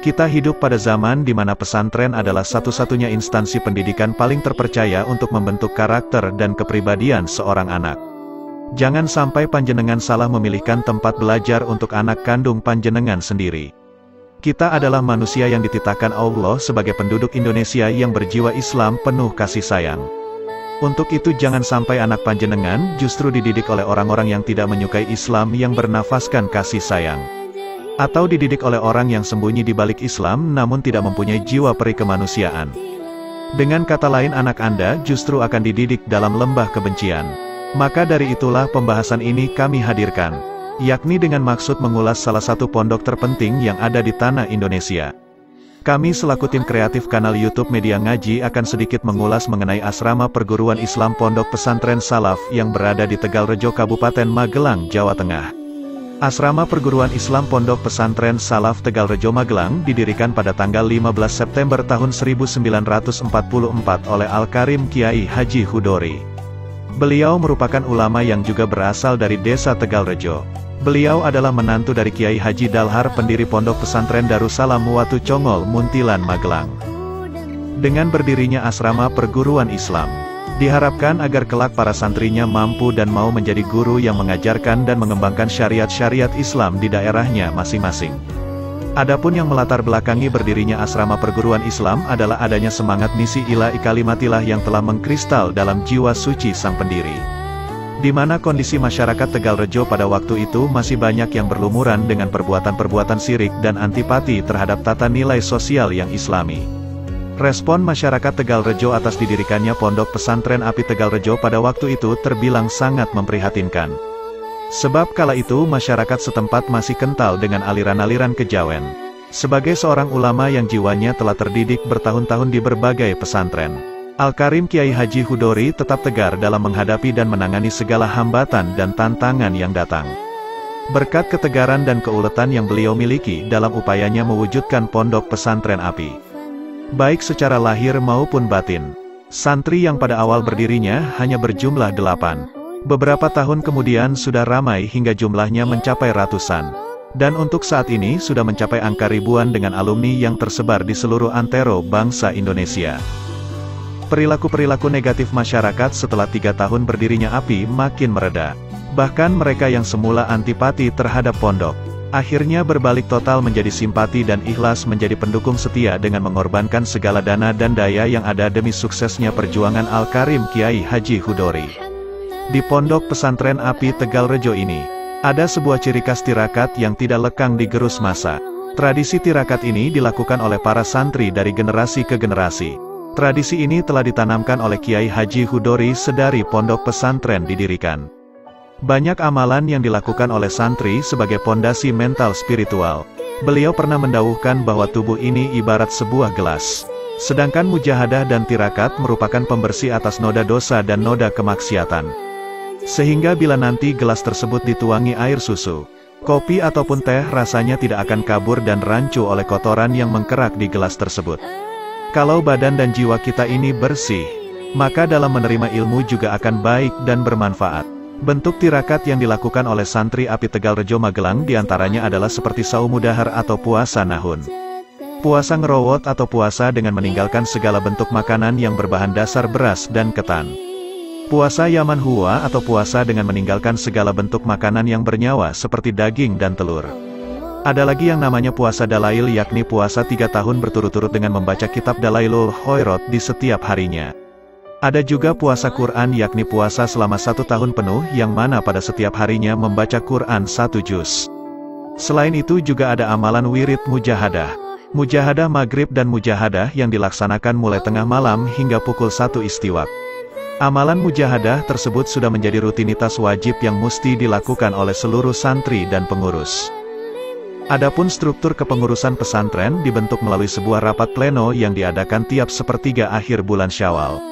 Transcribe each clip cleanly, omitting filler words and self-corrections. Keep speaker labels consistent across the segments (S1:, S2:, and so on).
S1: Kita hidup pada zaman di mana pesantren adalah satu-satunya instansi pendidikan paling terpercaya untuk membentuk karakter dan kepribadian seorang anak. Jangan sampai panjenengan salah memilihkan tempat belajar untuk anak kandung panjenengan sendiri. Kita adalah manusia yang dititahkan Allah sebagai penduduk Indonesia yang berjiwa Islam penuh kasih sayang. Untuk itu jangan sampai anak panjenengan justru dididik oleh orang-orang yang tidak menyukai Islam yang bernafaskan kasih sayang. Atau dididik oleh orang yang sembunyi di balik Islam namun tidak mempunyai jiwa peri kemanusiaan. Dengan kata lain anak Anda justru akan dididik dalam lembah kebencian. Maka dari itulah pembahasan ini kami hadirkan, yakni dengan maksud mengulas salah satu pondok terpenting yang ada di tanah Indonesia. Kami selaku tim kreatif kanal YouTube Media Ngaji akan sedikit mengulas mengenai asrama perguruan Islam Pondok Pesantren Salaf yang berada di Tegalrejo Kabupaten Magelang, Jawa Tengah. Asrama perguruan Islam Pondok Pesantren Salaf Tegalrejo Magelang didirikan pada tanggal 15 September tahun 1944 oleh Al-Karim Kiai Haji Hudori. Beliau merupakan ulama yang juga berasal dari desa Tegalrejo. Beliau adalah menantu dari Kiai Haji Dalhar pendiri Pondok Pesantren Darussalam Watu Congol, Muntilan, Magelang. Dengan berdirinya asrama perguruan Islam, diharapkan agar kelak para santrinya mampu dan mau menjadi guru yang mengajarkan dan mengembangkan syariat-syariat Islam di daerahnya masing-masing. Adapun yang melatar belakangi berdirinya asrama perguruan Islam adalah adanya semangat misi ilahi kalimatillah yang telah mengkristal dalam jiwa suci sang pendiri. Di mana kondisi masyarakat Tegalrejo pada waktu itu masih banyak yang berlumuran dengan perbuatan-perbuatan syirik dan antipati terhadap tata nilai sosial yang islami. Respon masyarakat Tegalrejo atas didirikannya Pondok Pesantren Api Tegalrejo pada waktu itu terbilang sangat memprihatinkan. Sebab kala itu masyarakat setempat masih kental dengan aliran-aliran kejawen. Sebagai seorang ulama yang jiwanya telah terdidik bertahun-tahun di berbagai pesantren, Al-Karim Kiai Haji Hudori tetap tegar dalam menghadapi dan menangani segala hambatan dan tantangan yang datang. Berkat ketegaran dan keuletan yang beliau miliki dalam upayanya mewujudkan Pondok Pesantren Api, baik secara lahir maupun batin, santri yang pada awal berdirinya hanya berjumlah 8. Beberapa tahun kemudian sudah ramai hingga jumlahnya mencapai ratusan. Dan untuk saat ini sudah mencapai angka ribuan dengan alumni yang tersebar di seluruh antero bangsa Indonesia. Perilaku-perilaku negatif masyarakat setelah 3 tahun berdirinya API makin mereda. Bahkan mereka yang semula antipati terhadap pondok, akhirnya berbalik total menjadi simpati dan ikhlas menjadi pendukung setia dengan mengorbankan segala dana dan daya yang ada demi suksesnya perjuangan Al-Karim Kiai Haji Hudori. Di Pondok Pesantren Api Tegalrejo ini, ada sebuah ciri khas tirakat yang tidak lekang digerus masa. Tradisi tirakat ini dilakukan oleh para santri dari generasi ke generasi. Tradisi ini telah ditanamkan oleh Kiai Haji Hudori sedari pondok pesantren didirikan. Banyak amalan yang dilakukan oleh santri sebagai pondasi mental spiritual. Beliau pernah mendawuhkan bahwa tubuh ini ibarat sebuah gelas. Sedangkan mujahadah dan tirakat merupakan pembersih atas noda dosa dan noda kemaksiatan. Sehingga bila nanti gelas tersebut dituangi air susu, kopi ataupun teh rasanya tidak akan kabur dan rancu oleh kotoran yang mengkerak di gelas tersebut. Kalau badan dan jiwa kita ini bersih, maka dalam menerima ilmu juga akan baik dan bermanfaat. Bentuk tirakat yang dilakukan oleh santri Api Tegalrejo Magelang diantaranya adalah seperti saum mudahar atau puasa nahun. Puasa ngerowot atau puasa dengan meninggalkan segala bentuk makanan yang berbahan dasar beras dan ketan. Puasa Yaman Huwa atau puasa dengan meninggalkan segala bentuk makanan yang bernyawa seperti daging dan telur. Ada lagi yang namanya puasa Dalail yakni puasa 3 tahun berturut-turut dengan membaca kitab Dalailul Khairat di setiap harinya. Ada juga puasa Quran yakni puasa selama 1 tahun penuh yang mana pada setiap harinya membaca Quran 1 juz. Selain itu juga ada amalan wirid mujahadah. Mujahadah maghrib dan mujahadah yang dilaksanakan mulai tengah malam hingga pukul 1 istiwa. Amalan mujahadah tersebut sudah menjadi rutinitas wajib yang mesti dilakukan oleh seluruh santri dan pengurus. Adapun struktur kepengurusan pesantren dibentuk melalui sebuah rapat pleno yang diadakan tiap sepertiga akhir bulan Syawal.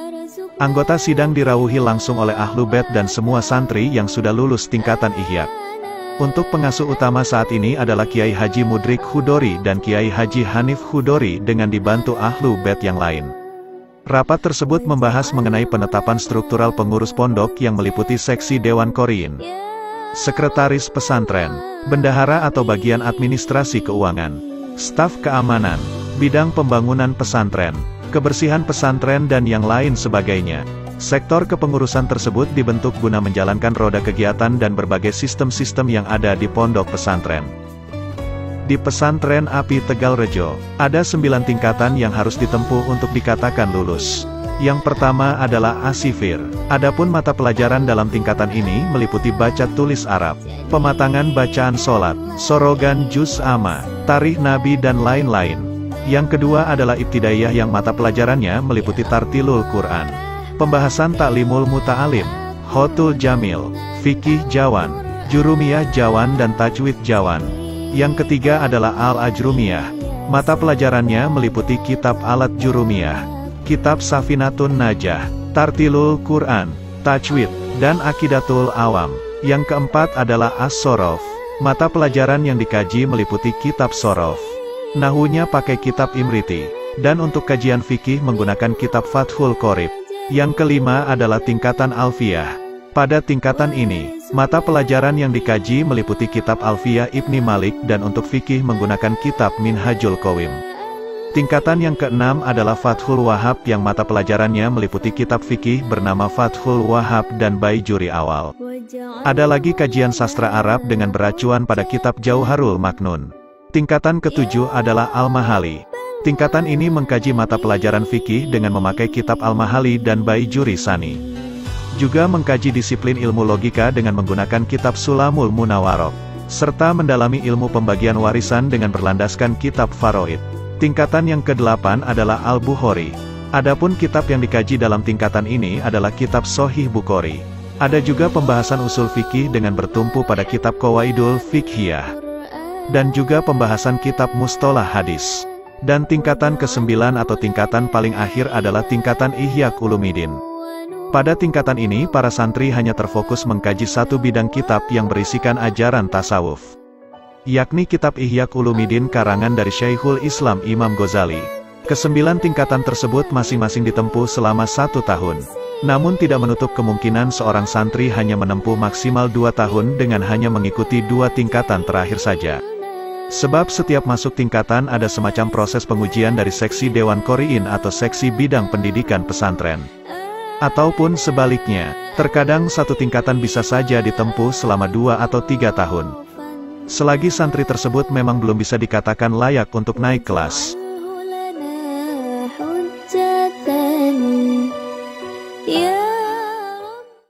S1: Anggota sidang dirawuhi langsung oleh ahlu bait dan semua santri yang sudah lulus tingkatan ihya. Untuk pengasuh utama saat ini adalah Kiai Haji Mudrik Hudori dan Kiai Haji Hanif Hudori dengan dibantu ahlu bait yang lain. Rapat tersebut membahas mengenai penetapan struktural pengurus pondok yang meliputi seksi Dewan Qori'in, sekretaris pesantren, bendahara atau bagian administrasi keuangan, staf keamanan, bidang pembangunan pesantren, kebersihan pesantren dan yang lain sebagainya. Sektor kepengurusan tersebut dibentuk guna menjalankan roda kegiatan dan berbagai sistem-sistem yang ada di pondok pesantren. Di Pesantren Api Tegalrejo, ada 9 tingkatan yang harus ditempuh untuk dikatakan lulus. Yang pertama adalah Asifir. Adapun mata pelajaran dalam tingkatan ini meliputi baca tulis Arab, pematangan bacaan sholat, sorogan juz amma, tarikh Nabi dan lain-lain. Yang kedua adalah Ibtidaiyah yang mata pelajarannya meliputi Tartilul Quran, pembahasan Ta'limul Muta'alim, Khotul Jamil, Fikih Jawan, Jurumiyah Jawan dan Tajwid Jawan. Yang ketiga adalah Al-Ajrumiyah. Mata pelajarannya meliputi Kitab Alat Jurumiyah, Kitab Safinatun Najah, Tartilul Quran, Tajwid, dan Aqidatul Awam. Yang keempat adalah As-Sorof. Mata pelajaran yang dikaji meliputi Kitab Sorof. Nahunya pakai Kitab Imriti. Dan untuk kajian fikih menggunakan Kitab Fathul Qorib. Yang kelima adalah tingkatan Alfiyah. Pada tingkatan ini, mata pelajaran yang dikaji meliputi Kitab Alfiyah Ibni Malik dan untuk fikih menggunakan Kitab Minhajul Qawim. Tingkatan yang keenam adalah Fathul Wahab yang mata pelajarannya meliputi Kitab fikih bernama Fathul Wahab dan Baijuri Awal. Ada lagi kajian sastra Arab dengan beracuan pada Kitab Jauharul Maknun. Tingkatan ketujuh adalah Al-Mahali. Tingkatan ini mengkaji mata pelajaran fikih dengan memakai Kitab Al-Mahali dan Baijuri Sani. Juga mengkaji disiplin ilmu logika dengan menggunakan Kitab Sulamul Munawarok, serta mendalami ilmu pembagian warisan dengan berlandaskan Kitab Faraid. Tingkatan yang ke-8 adalah Al-Bukhari. Adapun kitab yang dikaji dalam tingkatan ini adalah Kitab Sahih Bukhari. Ada juga pembahasan usul fikih dengan bertumpu pada Kitab Qawaidul Fiqhiyah, dan juga pembahasan Kitab Mustalah Hadis. Dan tingkatan ke-9 atau tingkatan paling akhir adalah tingkatan Ihya Ulumuddin. Pada tingkatan ini para santri hanya terfokus mengkaji satu bidang kitab yang berisikan ajaran tasawuf, yakni Kitab Ihya Ulumuddin karangan dari Syekhul Islam Imam Ghazali. Kesembilan tingkatan tersebut masing-masing ditempuh selama 1 tahun. Namun tidak menutup kemungkinan seorang santri hanya menempuh maksimal 2 tahun dengan hanya mengikuti 2 tingkatan terakhir saja. Sebab setiap masuk tingkatan ada semacam proses pengujian dari seksi Dewan Qori'in atau seksi bidang pendidikan pesantren. Ataupun sebaliknya, terkadang satu tingkatan bisa saja ditempuh selama 2 atau 3 tahun. Selagi santri tersebut memang belum bisa dikatakan layak untuk naik kelas.